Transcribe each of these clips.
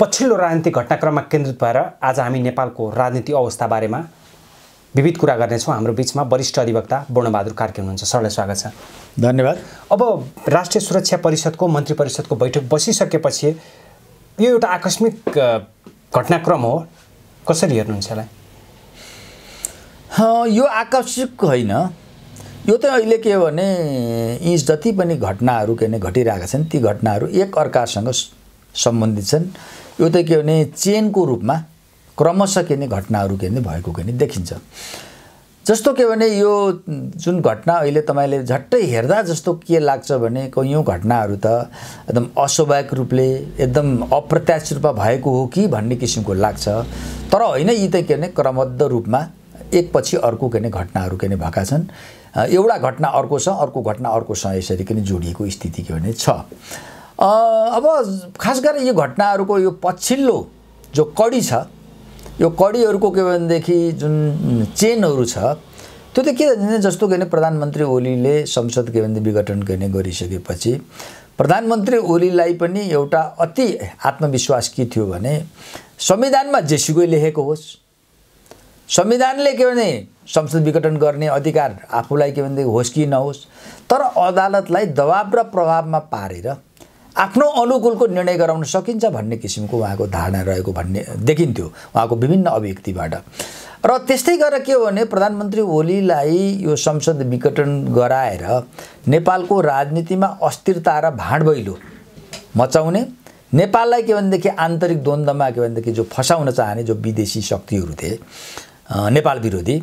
पछिल्लो राजनीतिक घटनाक्रममा केन्द्रित भएर आज हामी नेपालको राजनीतिक अवस्था बारेमा विविध कुरा गर्नेछौँ। हाम्रो बीचमा वरिष्ठ अधिवक्ता वर्णबहादुर कार्की हुनुहुन्छ। सरलाई स्वागत छ। धन्यवाद। अब राष्ट्रिय सुरक्षा परिषदको मन्त्री परिषदको बैठक बसिसकेपछि यो एउटा आकस्मिक घटनाक्रम हो, कसरी हेर्नुहुन्छ यसलाई? यो आकस्मिक होइन, यो त अहिले के हो भने यी जति पनि घटनाहरू घटिरहेका छन् ती घटनाहरू एक अर्कासँग सम्बन्धित छन्। यो त के भने चेनको रूपमा क्रमशः घटनाहरू भएको देखिन्छ। जस्तो के भने यो जुन घटना अहिले तपाईले झट्टै हेर्दा जस्तो के लाग्छ भने यो घटनाहरू त एकदम अस्वाभाविक रूपले एकदम अप्रत्याशित रूपमा भएको हो कि भन्ने किसिमको लाग्छ। तर होइन, यी त के भने क्रमबद्ध रूपमा एकपछि अर्को घटनाहरू भएका छन्। एउटा घटना अर्को छ, अर्को घटना अर्कोसँग यसरी जोडिएको स्थिति के भने छ। अब खास गरेर यो घटनाहरूको यो पछिल्लो जो कडी छ, यो कडीहरूको के भनेदेखि जुन चेनहरू छ त्यो त के भने जस्तो प्रधानमन्त्री ओलीले संसद विघटन गरिसकेपछि प्रधानमन्त्री ओलीलाई पनि एउटा अति आत्मविश्वास के थियो भने संविधानमा जेसुकै लेखेको होस्, संविधानले के भने संसद विघटन गर्ने अधिकार आफूलाई के भने होस् कि नहोस्, तर अदालतलाई दबाब र प्रभावमा पारेर आफ्नो अनुकूलको निर्णय गराउन सकिन्छ भन्ने किसिमको उहाँको धारणा रहेको भन्ने देखिन्थ्यो उहाँको विभिन्न अभिव्यक्तिबाट। र त्यस्तै गरेर के हो भने प्रधानमन्त्री ओलीलाई यो संसद विघटन गराएर नेपालको राजनीतिमा अस्थिरता र भाँडभैलो मचाउने, नेपाललाई के भनेदेखि आन्तरिक द्वन्द्वमा के भनेदेखि जो फसाउन चाहने जो विदेशी शक्तिहरू थिए नेपाल विरोधी,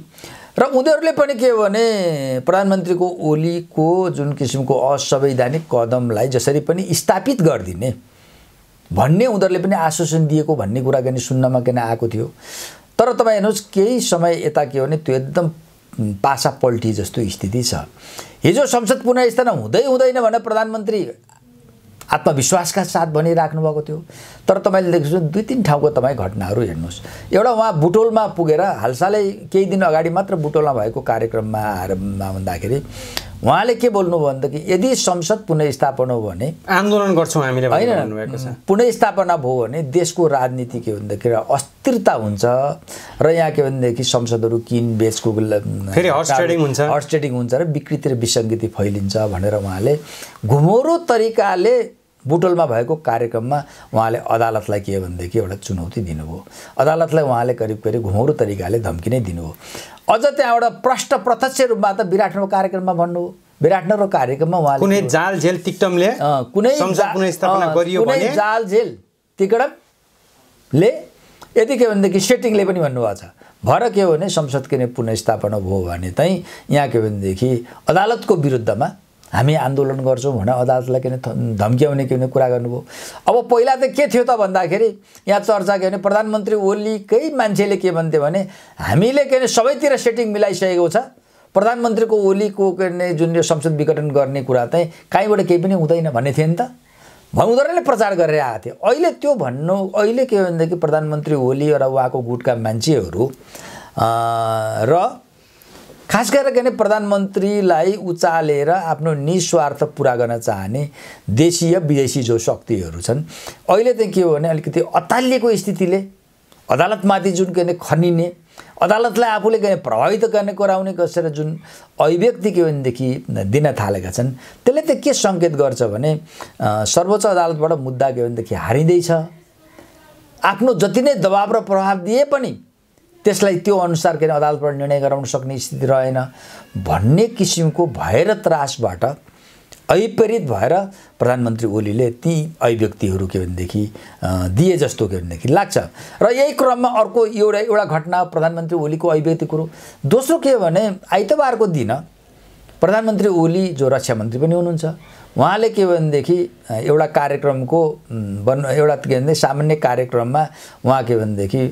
र उनीहरूले पनि के हो भने प्रधानमन्त्रीको ओलीको जुन किसिमको असंवैधानिक कदमलाई जसरी पनि स्थापित गरिदिने भन्ने उनीहरूले पनि आश्वासन दिएको भन्ने कुरा सुन्नमा आएको थियो। तर तपाईँ हेर्नुहोस् केही समय यता के हो भने त्यो एकदम पासा पल्टी जस्तो स्थिति छ। हिजो संसद पुनर्स्थापना हुँदै हुँदैन भनेर प्रधानमन्त्री आत्मविश्वासका साथ भनिराख्नु भएको थियो। तर तपाईँले देख्नुहुन्छ दुई तीन ठाउँको तपाईँ घटनाहरू हेर्नुहोस्। एउटा उहाँ बुटोलमा पुगेर हालसालै केही दिन अगाडि मात्र बुटोलमा भएको कार्यक्रममा आएर भन्दाखेरि उहाँले के बोल्नुभयो भनेदेखि यदि संसद पुनर्स्थापना हो भने आन्दोलन गर्छौँ हामीले होइन, पुनर्स्थापना भयो भने देशको राजनीति के भन्दाखेरि अस्थिरता हुन्छ र यहाँ के भनेदेखि संसदहरू किन बेचको फेरि हर्स ट्रेडिङ हुन्छ र विकृति र विसङ्गति फैलिन्छ भनेर उहाँले घुमौरो तरिकाले बुटोलमा भएको कार्यक्रममा उहाँले अदालतलाई के भनेदेखि एउटा चुनौती दिनुभयो। अदालतलाई उहाँले करिब करिब घुमौरो तरिकाले धम्की नै दिनुभयो। अझ त्यहाँबाट प्रष्ट प्रत्यक्ष रूपमा त विराटनगर कार्यक्रममा भन्नुभयो। विराटनगर कार्यक्रममा उहाँले कुनै जाल जेल तिक्टमले कुनै जाल जेल तिकडमले यदि के भनेदेखि सेटिङले पनि भन्नुभएको छ। भएर के हो भने संसद पुनर्स्थापना भयो भने चाहिँ यहाँ के भनेदेखि अदालतको विरुद्धमा हामी आन्दोलन गर्छौँ भनेर अदालतलाई धम्क्याउने कुरा गर्नुभयो। अब पहिला त के थियो त भन्दाखेरि यहाँ चर्चा के भने प्रधानमन्त्री ओलीकै मान्छेले के भन्थ्यो भने हामीले सबैतिर सेटिङ मिलाइसकेको छ, प्रधानमन्त्रीको ओलीको जुन यो संसद विघटन गर्ने कुरा चाहिँ कहीँबाट केही पनि हुँदैन भन्ने थियो नि त, उनीहरूले प्रचार गरेर आएको थियो। अहिले त्यो भन्नु अहिले के भनेदेखि प्रधानमन्त्री ओली र उहाँको गुटका मान्छेहरू र खास गरेर प्रधानमन्त्रीलाई उचालेर आफ्नो निस्वार्थ पुरा गर्न चाहने देशीय विदेशी जो शक्तिहरू छन् अहिले चाहिँ के हो भने अलिकति अतालिएको स्थितिले अदालतमाथि जुन खनिने, अदालतलाई आफूले प्रभावित गर्ने गराउने कसरी जुन अभिव्यक्ति के भनेदेखि दिन थालेका छन् त्यसले त के सङ्केत गर्छ भने सर्वोच्च अदालतबाट मुद्दा के भनेदेखि हारिँदैछ। आफ्नो जति नै दबाब र प्रभाव दिए पनि त्यसलाई त्यो अनुसार अदालतबाट निर्णय गराउन सक्ने स्थिति रहेन भन्ने किसिमको भएर त्रासबाट अभिप्रेरित भएर प्रधानमन्त्री ओलीले ती अभिव्यक्तिहरू के भनेदेखि दिए जस्तो के भनेदेखि लाग्छ। र यही क्रममा अर्को एउटा घटना प्रधानमन्त्री ओलीको अभिव्यक्ति कुरो। दोस्रो के भने आइतबारको दिन प्रधानमन्त्री ओली जो रक्षा मन्त्री पनि हुनुहुन्छ उहाँले के भनेदेखि एउटा कार्यक्रमको एउटा के भने सामान्य कार्यक्रममा उहाँ के भनेदेखि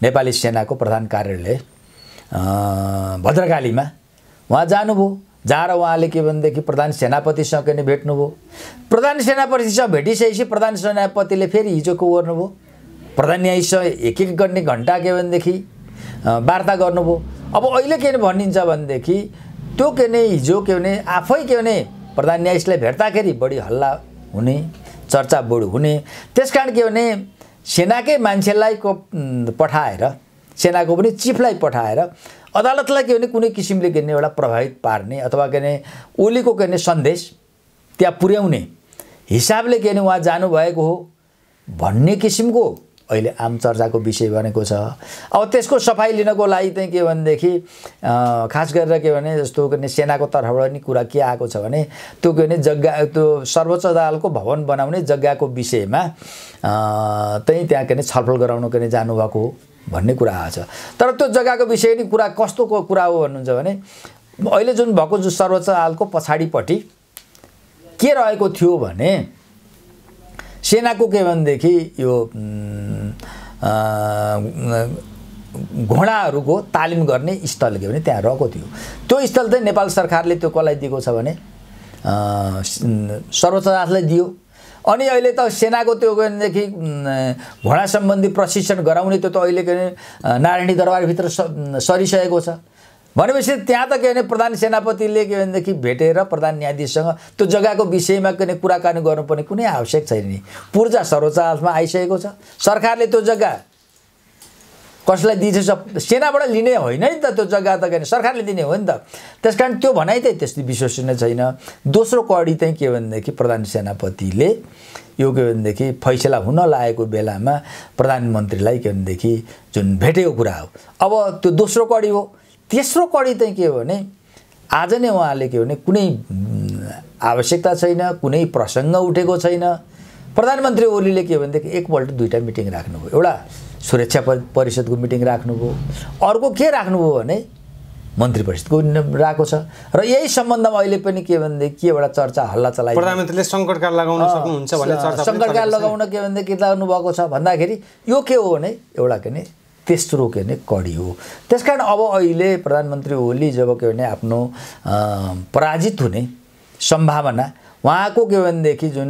नेपाली सेनाको प्रधान कार्यालय भद्रकालीमा उहाँ जानुभयो। जहाँ उहाँले के भनेदेखि प्रधान सेनापतिसँग भेट्नुभयो। प्रधान सेनापतिसँग भेटिसकेपछि प्रधान सेनापतिले फेरि हिजोको गर्नुभयो। प्रधान न्यायाधीशसँग एक गर्ने घन्टा के भनेदेखि वार्ता गर्नुभयो। अब अहिले के भनिन्छ भनेदेखि त्यो हिजो के भने आफै के भने प्रधान न्यायाधीशलाई भेट्दाखेरि बढी हल्ला हुने, चर्चा बढी हुने। त्यसकारण के भने सेनाकै मान्छेलाई पठाएर, सेनाको पनि चिफलाई पठाएर अदालतलाई के भने कुनै किसिमले के भने एउटा प्रभावित पार्ने अथवा के भने ओलीको के भने सन्देश त्यहाँ पुर्याउने हिसाबले के भने उहाँ जानुभएको हो भन्ने किसिमको अहिले आम चर्चाको विषय बनेको छ। अब त्यसको सफाई लिनको लागि चाहिँ के भनेदेखि खास गरेर के भने जस्तो के भने सेनाको तर्फबाट नि कुरा के आएको छ भने त्यो के भने जग्गा, त्यो सर्वोच्च अदालतको भवन बनाउने जग्गाको विषयमा चाहिँ त्यहाँ के भने छलफल गराउन के भने जानुभएको हो भन्ने कुरा आएको छ। तर त्यो जग्गाको विषय नि कुरा कस्तोको कुरा हो भन्नुहुन्छ भने अहिले जुन भएको जो सर्वोच्च अदालतको पछाडिपट्टि के रहेको थियो भने सेनाको के भनेदेखि यो घोडाहरूको तालिम गर्ने स्थल के भने त्यहाँ रहेको थियो। त्यो स्थल चाहिँ नेपाल सरकारले त्यो कसलाई दिएको छ भने सर्वोच्च अदालतलाई दियो। अनि अहिले त सेनाको त्यो के भनेदेखि घोडा सम्बन्धी प्रशिक्षण गराउने त्यो त अहिले के भने नारायणी दरबारभित्र सरिसकेको छ भनेपछि त्यहाँ त के भने प्रधान सेनापतिले के भनेदेखि भेटेर प्रधान न्यायाधीशसँग त्यो जग्गाको विषयमा के भने कुराकानी गर्नुपर्ने कुनै आवश्यक छैन नि। पूर्जा सर्वोच्च अदालतमा आइसकेको छ। सरकारले त्यो जग्गा कसलाई दिन्छ? सेनाबाट लिने होइन नि त, त्यो जग्गा त के भने सरकारले दिने हो नि त। त्यसकारण त्यो भनाइ चाहिँ त्यस्तै विश्वसनीय छैन। दोस्रो कडी चाहिँ के भनेदेखि प्रधान सेनापतिले यो के भनेदेखि फैसला हुन लागेको बेलामा प्रधानमन्त्रीलाई के भनेदेखि जुन भेटेको कुरा हो। अब त्यो दोस्रो कडी हो। तेस्रो कडी चाहिँ के हो भने आज नै उहाँले के भने कुनै आवश्यकता छैन, कुनै प्रसङ्ग उठेको छैन। प्रधानमन्त्री ओलीले के भनेदेखि एकपल्ट दुईटा मिटिङ राख्नुभयो। एउटा सुरक्षा परिषदको मिटिङ राख्नुभयो, अर्को के राख्नुभयो भने मन्त्री परिषदको राखेको छ। र यही सम्बन्धमा अहिले पनि के भनेदेखि के एउटा चर्चा हल्ला चलाइ प्रधानमन्त्रीले सङ्कटकाल लगाउन सक्नुहुन्छ भन्ने चर्चा सङ्कटकाल लगाउन के भनेदेखि लाग्नु भएको छ भन्दाखेरि यो के हो भने एउटा के भने तेस्रो के भने कडी हो। त्यसकारण अब अहिले प्रधानमन्त्री ओली जब के भने आफ्नो पराजित हुने सम्भावना उहाँको के भनेदेखि जुन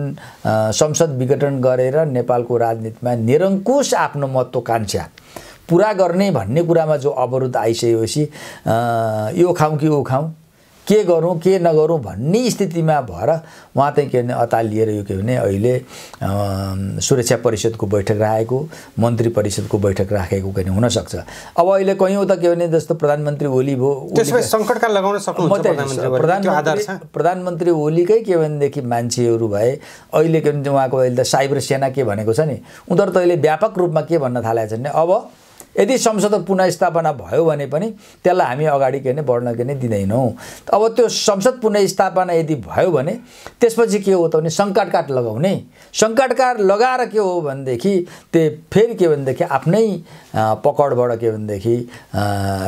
संसद विघटन गरेर नेपालको राजनीतिमा निरङ्कुश आफ्नो महत्त्वाकांक्षा पुरा गर्ने भन्ने कुरामा जो अवरोध आइसकेपछि यो खाउँ कि ऊ खाउँ, के गरौँ के नगरौँ भन्ने स्थितिमा भएर उहाँ चाहिँ के भने अतालिएर यो के भने अहिले सुरक्षा परिषदको बैठक राखेको, मन्त्री परिषदको बैठक राखेको के हुनसक्छ। अब अहिले कयौँ त के भने जस्तो प्रधानमन्त्री ओली भयो, त्यसमा सङ्कटकाल लगाउन सक्नुहुन्छ प्रधानमन्त्री ओलीकै के भनेदेखि मान्छेहरू भए अहिले के भने उहाँको अहिले त साइबर सेना के भनेको छ नि, उनीहरू त अहिले व्यापक रूपमा के भन्न थालेको छ भने अब यदि संसद पुनर्स्थापना भयो भने पनि त्यसलाई हामी अगाडि के भने बढ्न के नै दिँदैनौँ। अब त्यो संसद पुनर्स्थापना यदि भयो भने त्यसपछि के हो त भने सङ्कटकाल लगाउने, सङ्कटकाल लगाएर के हो भनेदेखि त्यो फेरि के भनेदेखि आफ्नै पकडबाट के भनेदेखि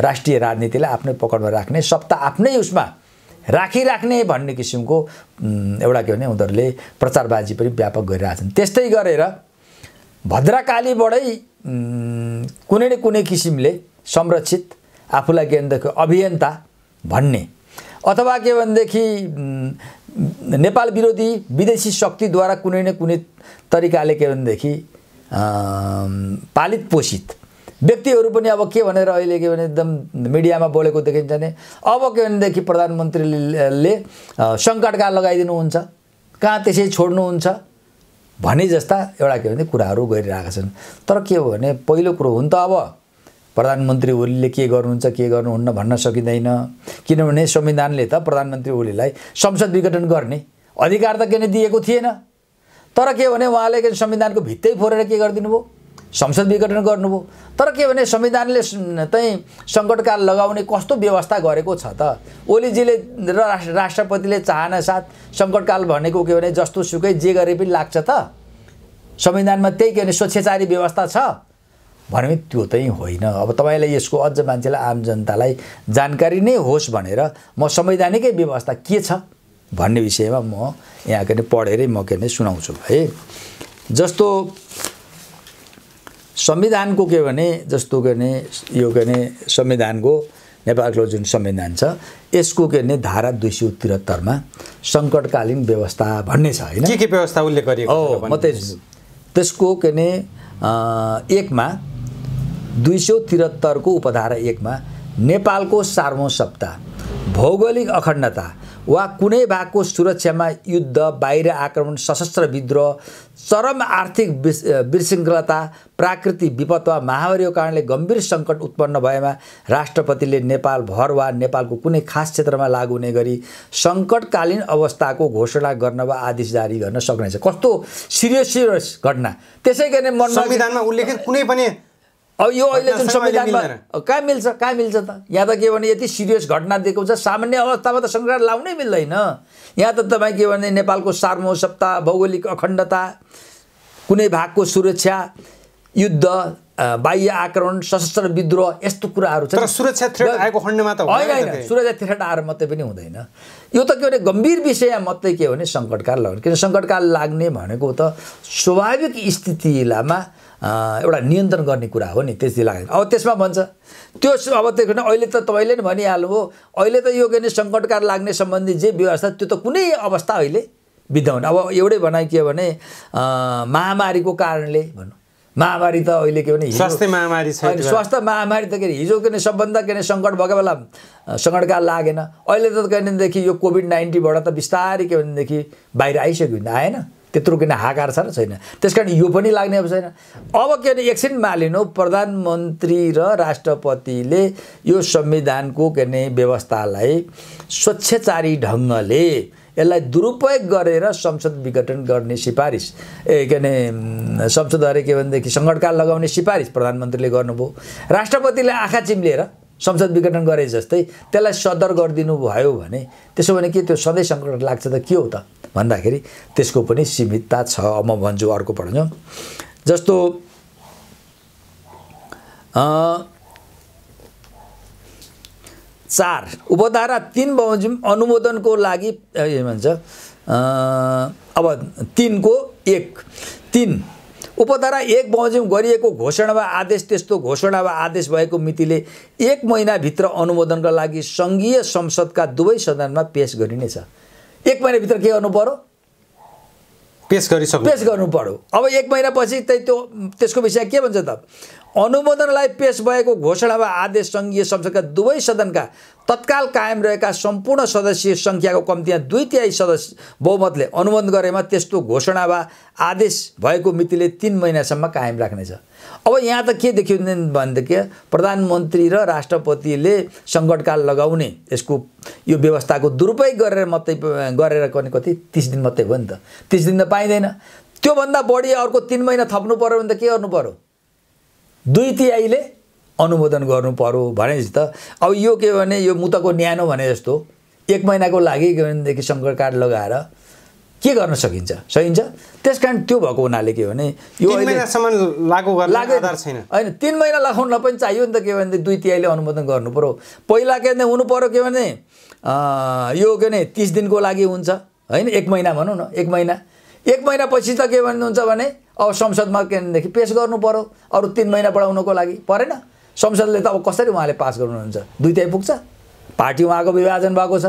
राष्ट्रिय राजनीतिलाई आफ्नै पकडमा राख्ने, सत्ता आफ्नै उसमा राखिराख्ने भन्ने किसिमको एउटा के भने उनीहरूले प्रचारबाजी पनि व्यापक गरिरहेछन्। त्यस्तै गरेर भद्रकालीबाटै कुनै न कुनै किसिमले संरक्षित आफूलाई के भनेदेखि अभियन्ता भन्ने अथवा के भनेदेखि नेपाल विरोधी विदेशी शक्तिद्वारा कुनै न कुनै तरिकाले के भनेदेखि पालित पोषित व्यक्तिहरू पनि अब के भनेर अहिले के भने एकदम मिडियामा बोलेको देखिन्छ नि, अब के भनेदेखि प्रधानमन्त्रीले सङ्कटकाल लगाइदिनुहुन्छ, कहाँ त्यसै छोड्नुहुन्छ भने जस्ता एउटा के भने कुराहरू गरिरहेका छन्। तर के हो भने पहिलो कुरो हुन त अब प्रधानमन्त्री ओलीले के गर्नुहुन्छ के गर्नुहुन्न भन्न सकिँदैन, किनभने संविधानले त प्रधानमन्त्री ओलीलाई संसद विघटन गर्ने अधिकार त के नै दिएको थिएन। तर के भने उहाँले के संविधानको भित्तै फोरेर के गरिदिनु भयो, संसद विघटन गर्नुभयो। तर के भने संविधानले चाहिँ सङ्कटकाल लगाउने कस्तो व्यवस्था गरेको छ त, ओलीजीले र राष्ट्रपतिले चाहना साथ सङ्कटकाल भनेको के भने जस्तो सुकै जे गरे पनि लाग्छ त, संविधानमा त्यही के भने स्वेच्छाचारी व्यवस्था छ भने त्यो चाहिँ होइन। अब तपाईँलाई यसको अझ मान्छेलाई आम जनतालाई जानकारी नै होस् भनेर म संवैधानिकै व्यवस्था के छ भन्ने विषयमा म यहाँ के पढेरै म के सुनाउँछु है। जस्तो संविधानको के भने जस्तो के भने यो के भने संविधानको नेपालको जुन संविधान छ यसको के भने धारा 273 मा सङ्कटकालीन व्यवस्था भन्ने छ हैन, के व्यवस्था उल्लेख गरिएको छ म त्यसको के भने 1 मा 273 को उपधारा 1 मा नेपालको सार्वभौमसत्ता, भौगोलिक अखण्डता वा कुनै भागको सुरक्षामा युद्ध, बाहिर आक्रमण, सशस्त्र विद्रोह, चरम आर्थिक विशृङ्खलता, प्राकृतिक विपद वा महामारीको कारणले गम्भीर सङ्कट उत्पन्न भएमा राष्ट्रपतिले नेपालभर वा नेपालको कुनै खास क्षेत्रमा लागू हुने गरी सङ्कटकालीन अवस्थाको घोषणा गर्न वा आदेश जारी गर्न सक्नेछ। कस्तो सिरियस घटना। त्यसै गरी संविधानमा उल्लेखित कुनै पनि अब यो अहिले जुन संविधानमा कहाँ मिल्छ त? यहाँ त के भने यति सिरियस घटना दिएको छ, सामान्य अवस्थामा त सङ्कट लाउनै मिल्दैन। यहाँ त तपाईँ के भने नेपालको सार्वभौमता, भौगोलिक अखण्डता, कुनै भागको सुरक्षा, युद्ध, बाह्य आक्रमण, सशस्त्र विद्रोह यस्तो कुराहरू छ। तर सुरक्षा थ्रेट आएको खण्डमा त होइन, सुरक्षा थ्रेट आएर मात्रै पनि हुँदैन। यो त के भने गम्भीर विषय मात्रै के भने सङ्कटकाल लाग्ने। किन सङ्कटकाल लाग्ने भनेको त स्वाभाविक स्थितिमा एउटा नियन्त्रण गर्ने कुरा हो नि, त्यति लाग्दैन। अब त्यसमा भन्छ त्यो अब त्यो अहिले त तपाईँले नि भनिहाल्नुभयो, अहिले त यो के भने सङ्कटकाल लाग्ने सम्बन्धी जे व्यवस्था त्यो त कुनै अवस्था अहिले विद्यमान। अब एउटै भनाइ के भने महामारीको कारणले भनौँ, महामारी त अहिले के भने स्वास्थ्य महामारी छ। स्वास्थ्य महामारी त के अरे हिजो के सबभन्दा के सङ्कट भएको बेला सङ्कटकाल लागेन। अहिले त के भनेदेखि यो कोभिड-19बाट त बिस्तारै के भनेदेखि बाहिर आइसक्यो, आएन त्यत्रो किन हाकार छ र छैन। त्यस कारण यो पनि लाग्ने अब छैन। अब के भने एकछिन मालिनु प्रधानमन्त्री र राष्ट्रपतिले यो संविधानको के भने व्यवस्थालाई स्वच्छचारी ढङ्गले यसलाई दुरुपयोग गरेर संसद विघटन गर्ने सिफारिस के भने संसदले के भनेदेखि सङ्कटकाल लगाउने सिफारिस प्रधानमन्त्रीले गर्नुभयो। राष्ट्रपतिले आँखा चिम्लेर संसद विघटन गरे जस्तै त्यसलाई सदर गरिदिनु भयो भने त्यसो भने के त्यो सधैँ सङ्कट लाग्छ त के हो त भन्दाखेरि त्यसको पनि सीमितता छ। म भन्छु अर्को पढ्छु, जस्तो चार उपधारा 3 बमोजिम अनुमोदनको लागि भन्छ अब 3 को 1 3 उपधारा 1 बमोजिम गरिएको घोषणा वा आदेश त्यस्तो घोषणा वा आदेश भएको मितिले 1 महिनाभित्र अनुमोदनका लागि सङ्घीय संसदका दुवै सदनमा पेश गरिनेछ। 1 महिनाभित्र के गर्नु पर्यो? पेश गर्नु पर्यो। अब 1 महिनापछि त्यसको विषय के भन्छ त? अनुमोदनलाई पेश भएको घोषणा वा आदेश सङ्घीय संसदका दुवै सदनका तत्काल कायम रहेका सम्पूर्ण सदस्यीय सङ्ख्याको कम्तीमा 2/3 सदस्य बहुमतले अनुमोदन गरेमा त्यस्तो घोषणा वा आदेश भएको मितिले 3 महिनासम्म कायम राख्नेछ। अब यहाँ त के देखियो भनेदेखि प्रधानमन्त्री र राष्ट्रपतिले सङ्कटकाल लगाउने यसको यो व्यवस्थाको दुरुपयोग गरेर मात्रै गरेर कति 30 दिन मात्रै हो नि त। 30 दिन त पाइँदैन। त्योभन्दा बढी अर्को 3 महिना थप्नु पर्यो भने त के गर्नु पर्यो? 2/3 अनुमोदन गर्नु पर्यो भनेपछि त अब यो के भने यो मुतको न्यानो भने जस्तो 1 महिनाको लागि के भनेदेखि सङ्कटकाल लगाएर के गर्न सकिन्छ? त्यस कारण त्यो भएको हुनाले के भने यो 3 महिनासम्म लागू गर्ने आधार छैन। होइन 3 महिना लगाउन पनि चाहियो नि त। के भने 2/3 अनुमोदन गर्नु पर्यो। पहिला के हुनु पर्यो के भने यो के भने 30 दिनको लागि हुन्छ होइन, 1 महिना भनौँ न। 1 महिनापछि त के भन्नुहुन्छ भने अब संसदमा के भनेदेखि पेश गर्नु पर्यो अरू 3 महिना बढाउनको लागि परेन। संसदले त अब कसरी उहाँले पास गर्नुहुन्छ? 2/3 पुग्छ। पार्टी उहाँको विभाजन भएको छ।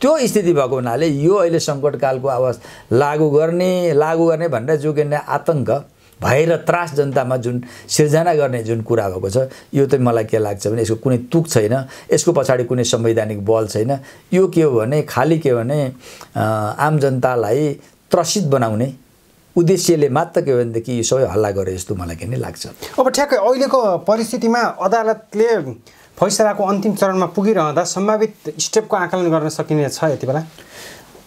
त्यो स्थिति भएको हुनाले यो अहिले सङ्कटकालको अवस्था लागू गर्ने भनेर जो के आतङ्क भएर त्रास जनतामा जुन सिर्जना गर्ने जुन कुरा भएको छ यो त मलाई के लाग्छ भने यसको कुनै तुक छैन। यसको पछाडि कुनै संवैधानिक बल छैन। यो के हो भने खालि के भने आम जनतालाई त्रसित बनाउने उद्देश्यले मात्र के भनेदेखि यो सबै हल्ला गरे जस्तो मलाई के लाग्छ। अब ठ्याक्कै अहिलेको परिस्थितिमा अदालतले फैसलाको अन्तिम चरणमा पुगिरहँदा सम्भावित स्टेपको आकलन गर्न सकिने छ यति बेला?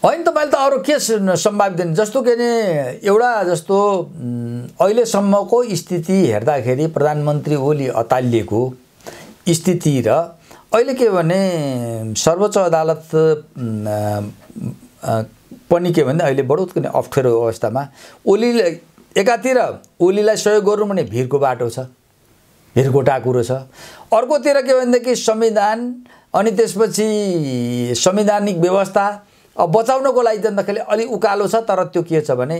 होइन, तपाईँले त अरू के सम्भावित दिन जस्तो के भने एउटा जस्तो अहिलेसम्मको स्थिति हेर्दाखेरि प्रधानमन्त्री ओली अतालिएको स्थिति र अहिले के भने सर्वोच्च अदालत पनि के भने अहिले बडो कुनै अप्ठ्यारो अवस्थामा ओलीले एकातिर ओलीलाई सहयोग गर्नु भने भिरको बाटो छ, भिरको टाकुरो छ। अर्कोतिर के भनेदेखि संविधान अनि त्यसपछि संवैधानिक व्यवस्था अब बचाउनको लागि जाँदाखेरि अलि उकालो छ। तर त्यो के छ भने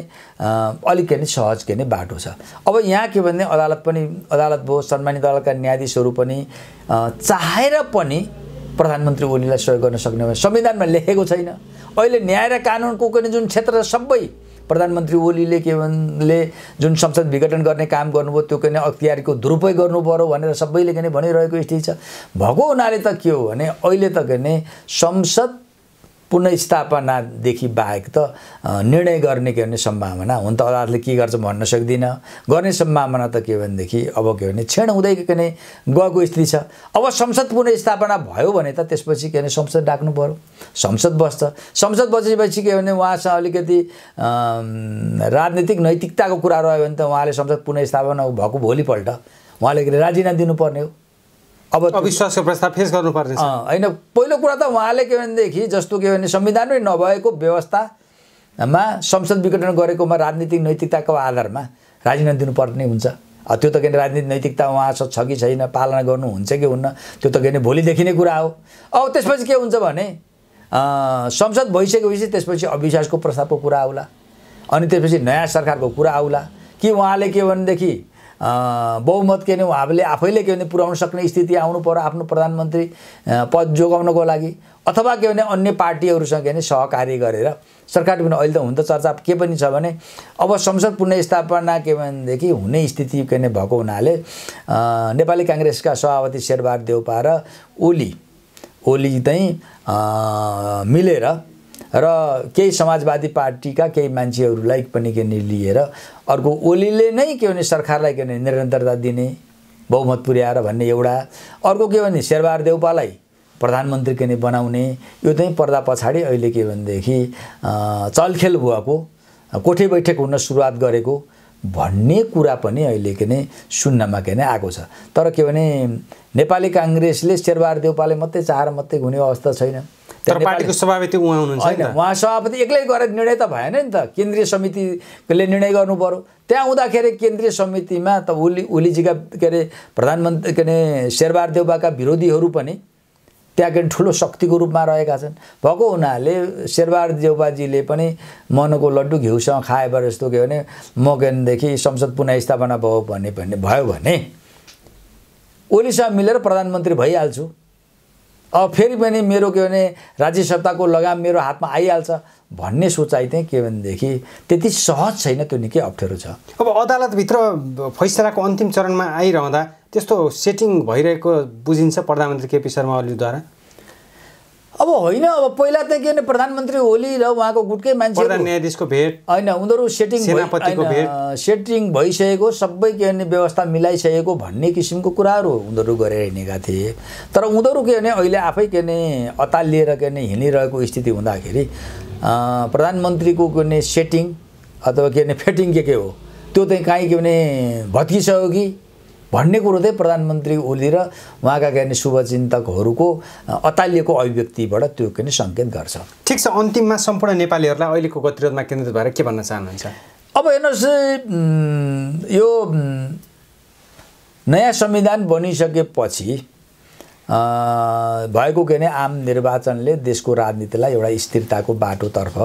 अलिक के सहज के बाटो छ। अब यहाँ के भने अदालत भयो, सम्मानित अदालतका न्यायाधीशहरू पनि चाहेर पनि प्रधानमन्त्री ओलीलाई सहयोग गर्न सक्ने संविधानमा लेखेको छैन। अहिले न्याय र कानुनको कुनै जुन क्षेत्र सबै प्रधानमन्त्री ओलीले के भन्ने जुन संसद विघटन गर्ने काम गर्नुभयो त्यो के अख्तियारको दुरुपयोग गर्नु पर्यो भनेर सबैले के भनिरहेको स्थिति छ। भएको हुनाले त के हो भने अहिले त के संसद पुनर्स्थापनादेखि बाहेक त निर्णय गर्ने के भने सम्भावना हुन त अदालतले के गर्छ भन्न सक्दिनँ। गर्ने सम्भावना त के भनेदेखि अब के भने क्षण हुँदै के भने गएको स्थिति छ। अब संसद पुनर्स्थापना भयो भने त त्यसपछि के भने संसद डाक्नु पर्यो, संसद बस्छ। संसद बसेपछि के भने उहाँसँग अलिकति राजनीतिक नैतिकताको कुरा रह्यो भने त उहाँले संसद पुनर्स्थापना भएको भोलिपल्ट उहाँले के राजीनामा दिनुपर्ने हो। अब अविश्वासको प्रस्ताव फेस गर्नुपर्ने छ हैन। पहिलो कुरा त उहाँले के भनेदेखि जस्तो के भने संविधानमै नभएको व्यवस्थामा संसद विघटन गरेकोमा राजनीतिक नैतिकताको आधारमा राजीनामा दिनुपर्ने हुन्छ। त्यो त के राजनीतिक नैतिकता उहाँसँग छ कि छैन, पालना गर्नुहुन्छ कि हुन्न, त्यो त के भोलिदेखि नै कुरा हो। अब त्यसपछि के हुन्छ भने संसद भइसकेपछि त्यसपछि अविश्वासको प्रस्तावको कुरा आउला, अनि त्यसपछि नयाँ सरकारको कुरा आउला कि उहाँले के भनेदेखि बहुमत के भने उहाँले आफैले के भने पुर्याउन सक्ने स्थिति आउनु पर्यो आफ्नो प्रधानमन्त्री पद जोगाउनको लागि, अथवा के भने अन्य पार्टीहरूसँग के भने सहकार्य गरेर सरकार पनि अहिले त हुन त चर्चा के पनि छ भने अब संसद पुनर्स्थापना के भनेदेखि हुने स्थिति के भने भएको हुनाले नेपाली काङ्ग्रेसका सभापति शेरबहादुर देउपा र ओली चाहिँ मिलेर र केही समाजवादी पार्टीका केही मान्छेहरूलाई पनि के नि लिएर अर्को ओलीले नै के भने सरकारलाई के भने निरन्तरता दिने बहुमत पुर्याएर भन्ने एउटा, अर्को के भने शेरबहादुर देउपालाई प्रधानमन्त्री के नि बनाउने, यो चाहिँ पर्दा पछाडि अहिले के भनेदेखि चलखेल भएको कोठे बैठक हुन सुरुवात गरेको भन्ने कुरा पनि अहिले के नै सुन्नमा के नै आएको छ। तर के भने नेपाली काङ्ग्रेसले शेरबहादुर देउपाले मात्रै चाहेर मात्रै हुने अवस्था छैन। तर पार्टीको सभापति उहाँ हुनुहुन्छ हैन, उहाँ सभापति एक्लै गरेर निर्णय त भएन नि त, केन्द्रीय समितिले निर्णय गर्नु पर्यो। त्यहाँ हुँदाखेरि केन्द्रीय समितिमा त ओलीजीका के अरे प्रधानमन्त्री के अरे शेरबहादुर देउपाका विरोधीहरू पनि त्यहाँ के ठुलो शक्तिको रूपमा रहेका छन्। भएको हुनाले शेरबहादुर देउपाजीले पनि मनको लड्डु घिउसँग खाए भए जस्तो के भने म के भनेदेखि संसद पुनर्स्थापना भयो भने ओलीसँग मिलेर प्रधानमन्त्री भइहाल्छु, अब फेरि पनि मेरो के भने राज्य सत्ताको लगाम मेरो हातमा आइहाल्छ भन्ने सोचाइ चाहिँ के भनेदेखि त्यति सहज छैन, त्यो निकै अप्ठ्यारो छ। अब अदालतभित्र फैसलाको अन्तिम चरणमा आइरहँदा त्यस्तो सेटिङ भइरहेको बुझिन्छ प्रधानमन्त्री केपी शर्मा ओलीद्वारा? अब होइन, अब पहिला त के भने प्रधानमन्त्री ओली र उहाँको गुटकै मान्छे प्रधान न्यायाधीशको भेट होइन, उनीहरू सेटिङ भइसकेको सबै के भने व्यवस्था मिलाइसकेको भन्ने किसिमको कुराहरू उनीहरू गरेर हिँडेका थिए। तर उनीहरू के भने अहिले आफै के भने अतालिएर के भने हिँडिरहेको स्थिति हुँदाखेरि प्रधानमन्त्रीको के भने सेटिङ अथवा के भने फेटिङ के हो त्यो चाहिँ काहीँ के भने भत्किसक्यो कि भन्ने कुरो चाहिँ प्रधानमन्त्री ओली र उहाँका के भने शुभचिन्तकहरूको अतालिएको अभिव्यक्तिबाट त्यो के सङ्केत गर्छ। ठिक छ, अन्तिममा सम्पूर्ण नेपालीहरूलाई अहिलेको गतिरोधमा केन्द्रित भएर के भन्न चाहनुहुन्छ? अब हेर्नुहोस्, यो नयाँ संविधान बनिसकेपछि भएको के भने आम निर्वाचनले देशको राजनीतिलाई एउटा स्थिरताको बाटोतर्फ